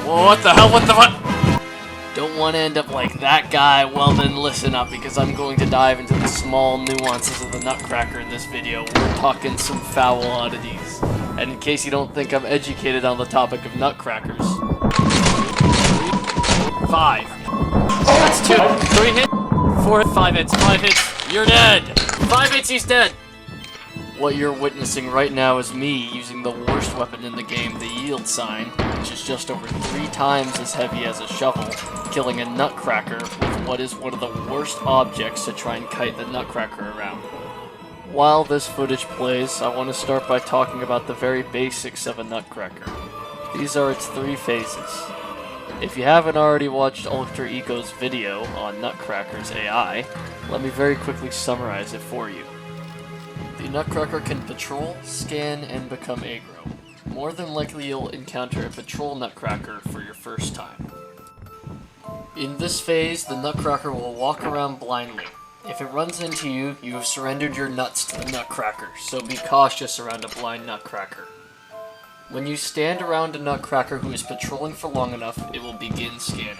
What the hell? What the fuck? Don't want to end up like that guy? Well then listen up, because I'm going to dive into the small nuances of the Nutcracker in this video. We're talking some foul oddities. And in case you don't think I'm educated on the topic of Nutcrackers. 5. That's 2. 3 hits. 4 hits. 5 hits. 5 hits. You're dead. 5 hits, he's dead. What you're witnessing right now is me using the worst weapon in the game, the yield sign, which is just over 3 times as heavy as a shovel, killing a Nutcracker with what is one of the worst objects to try and kite the Nutcracker around. While this footage plays, I want to start by talking about the very basics of a Nutcracker. These are its 3 phases. If you haven't already watched Alter Ego's video on Nutcrackers AI, let me very quickly summarize it for you. The Nutcracker can patrol, scan, and become aggro. More than likely you'll encounter a patrol Nutcracker for your first time. In this phase, the Nutcracker will walk around blindly. If it runs into you, you have surrendered your nuts to the Nutcracker, so be cautious around a blind Nutcracker. When you stand around a Nutcracker who is patrolling for long enough, it will begin scanning.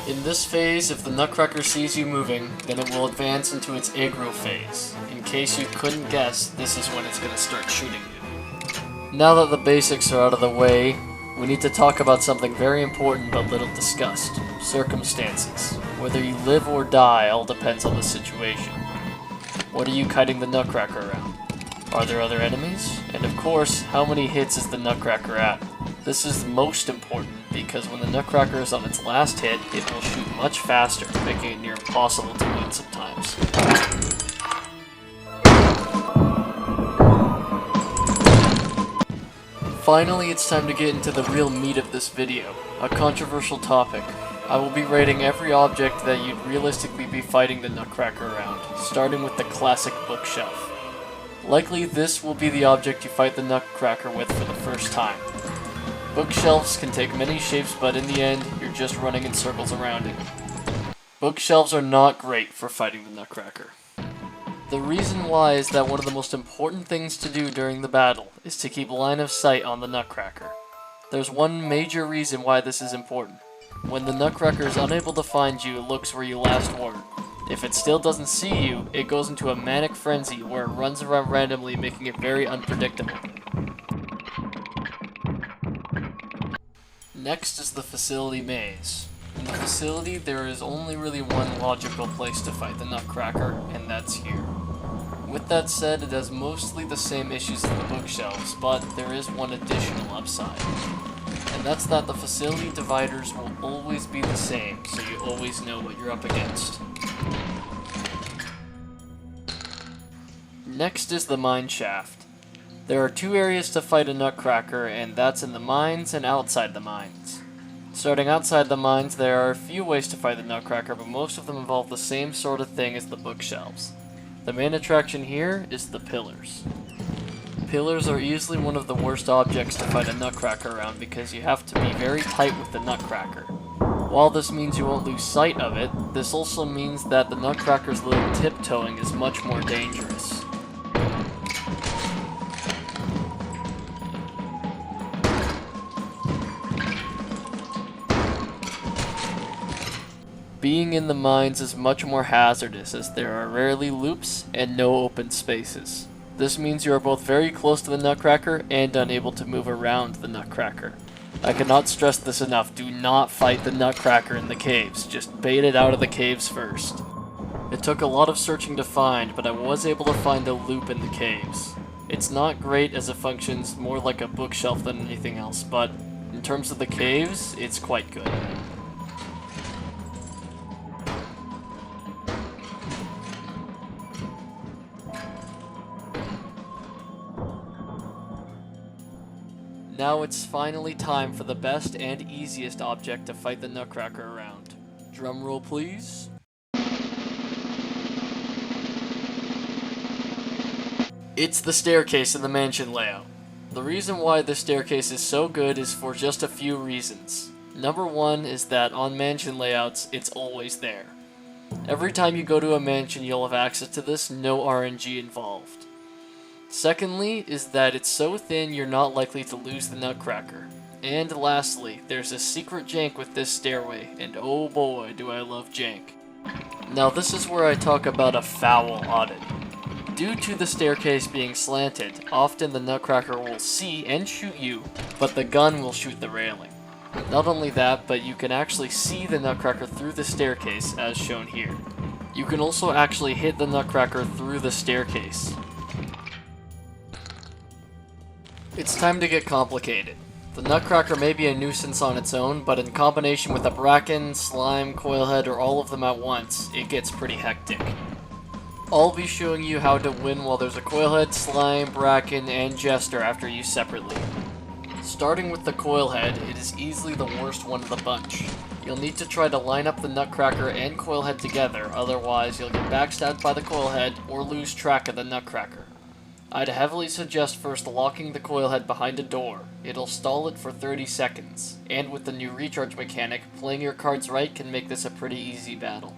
In this phase, if the Nutcracker sees you moving, then it will advance into its aggro phase. In case you couldn't guess, this is when it's going to start shooting you. Now that the basics are out of the way, we need to talk about something very important but little discussed. Circumstances. Whether you live or die all depends on the situation. What are you kiting the Nutcracker around? Are there other enemies? And of course, how many hits is the Nutcracker at? This is most important because when the Nutcracker is on its last hit, it will shoot much faster, making it near impossible to win sometimes. Finally, it's time to get into the real meat of this video, a controversial topic. I will be rating every object that you'd realistically be fighting the Nutcracker around, starting with the classic bookshelf. Likely this will be the object you fight the Nutcracker with for the first time. Bookshelves can take many shapes, but in the end, you're just running in circles around it. Bookshelves are not great for fighting the Nutcracker. The reason why is that one of the most important things to do during the battle is to keep line of sight on the Nutcracker. There's one major reason why this is important. When the Nutcracker is unable to find you, it looks where you last were. If it still doesn't see you, it goes into a manic frenzy where it runs around randomly, making it very unpredictable. Next is the facility maze. In the facility, there is only really one logical place to fight the Nutcracker, and that's here. With that said, it has mostly the same issues as the bookshelves, but there is one additional upside. And that's that the facility dividers will always be the same, so you always know what you're up against. Next is the mine shaft. There are 2 areas to fight a Nutcracker, and that's in the mines and outside the mines. Starting outside the mines, there are a few ways to fight the Nutcracker, but most of them involve the same sort of thing as the bookshelves. The main attraction here is the pillars. Pillars are easily one of the worst objects to fight a Nutcracker around because you have to be very tight with the Nutcracker. While this means you won't lose sight of it, this also means that the Nutcracker's little tiptoeing is much more dangerous. Being in the mines is much more hazardous as there are rarely loops and no open spaces. This means you are both very close to the Nutcracker and unable to move around the Nutcracker. I cannot stress this enough, do not fight the Nutcracker in the caves, just bait it out of the caves first. It took a lot of searching to find, but I was able to find a loop in the caves. It's not great as it functions more like a bookshelf than anything else, but in terms of the caves, it's quite good. Now it's finally time for the best and easiest object to fight the Nutcracker around. Drum roll please. It's the staircase in the mansion layout. The reason why this staircase is so good is for just a few reasons. Number 1 is that on mansion layouts, it's always there. Every time you go to a mansion, you'll have access to this, no RNG involved. Secondly, is that it's so thin you're not likely to lose the Nutcracker. And lastly, there's a secret jank with this stairway, and oh boy do I love jank. Now this is where I talk about a foul audit. Due to the staircase being slanted, often the Nutcracker will see and shoot you, but the gun will shoot the railing. Not only that, but you can actually see the Nutcracker through the staircase, as shown here. You can also actually hit the Nutcracker through the staircase. It's time to get complicated. The Nutcracker may be a nuisance on its own, but in combination with a Bracken, Slime, Coil Head, or all of them at once, it gets pretty hectic. I'll be showing you how to win while there's a Coil Head, Slime, Bracken, and Jester after you separately. Starting with the Coil Head, it is easily the worst one of the bunch. You'll need to try to line up the Nutcracker and Coil Head together, otherwise you'll get backstabbed by the Coil Head or lose track of the Nutcracker. I'd heavily suggest first locking the Coil Head behind a door. It'll stall it for 30 seconds, and with the new recharge mechanic, playing your cards right can make this a pretty easy battle.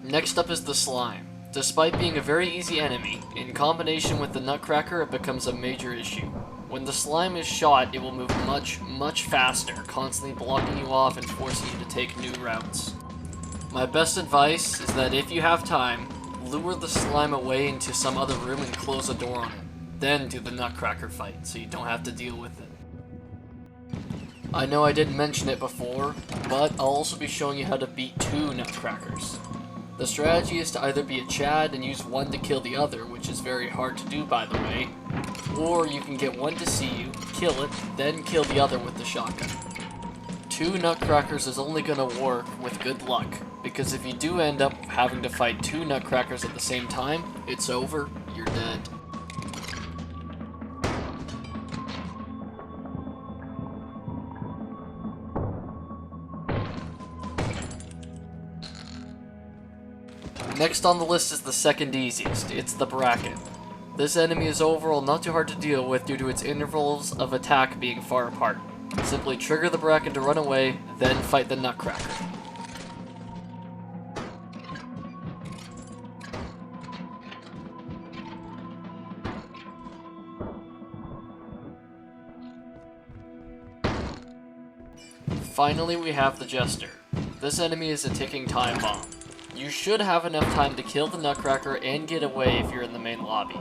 Next up is the Slime. Despite being a very easy enemy, in combination with the Nutcracker it becomes a major issue. When the Slime is shot, it will move much faster, constantly blocking you off and forcing you to take new routes. My best advice is that if you have time, lure the Slime away into some other room and close the door on it. Then do the Nutcracker fight, so you don't have to deal with it. I know I didn't mention it before, but I'll also be showing you how to beat 2 Nutcrackers. The strategy is to either be a Chad and use one to kill the other, which is very hard to do by the way, or you can get one to see you, kill it, then kill the other with the shotgun. 2 Nutcrackers is only gonna work with good luck, because if you do end up having to fight 2 Nutcrackers at the same time, it's over, you're dead. Next on the list is the second easiest, it's the Bracken. This enemy is overall not too hard to deal with due to its intervals of attack being far apart. Simply trigger the Bracken to run away, then fight the Nutcracker. Finally, we have the Jester. This enemy is a ticking time bomb. You should have enough time to kill the Nutcracker and get away if you're in the main lobby.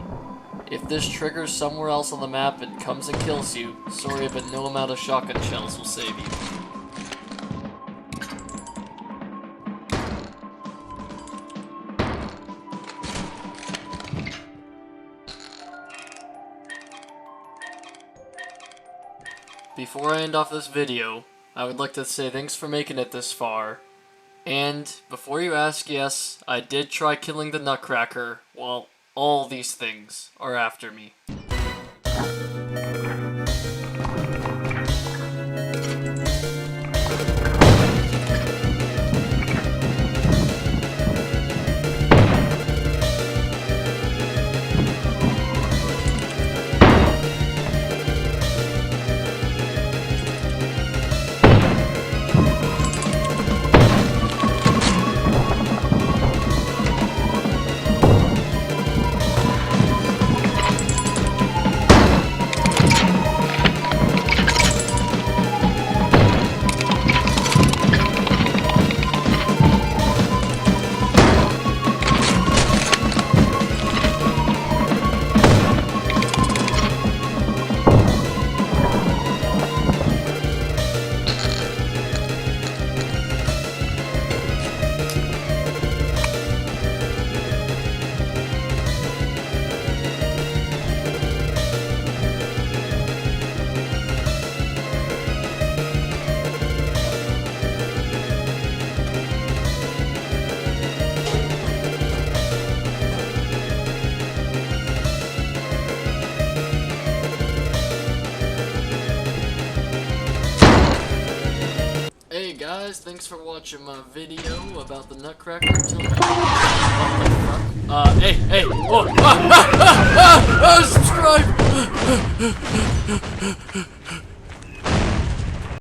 If this triggers somewhere else on the map and comes and kills you, sorry but no amount of shotgun shells will save you. Before I end off this video, I would like to say thanks for making it this far. And, before you ask, yes, I did try killing the Nutcracker, while all these things are after me. Hey guys, thanks for watching my video about the Nutcracker. What the fuck? Hey, whoa, subscribe!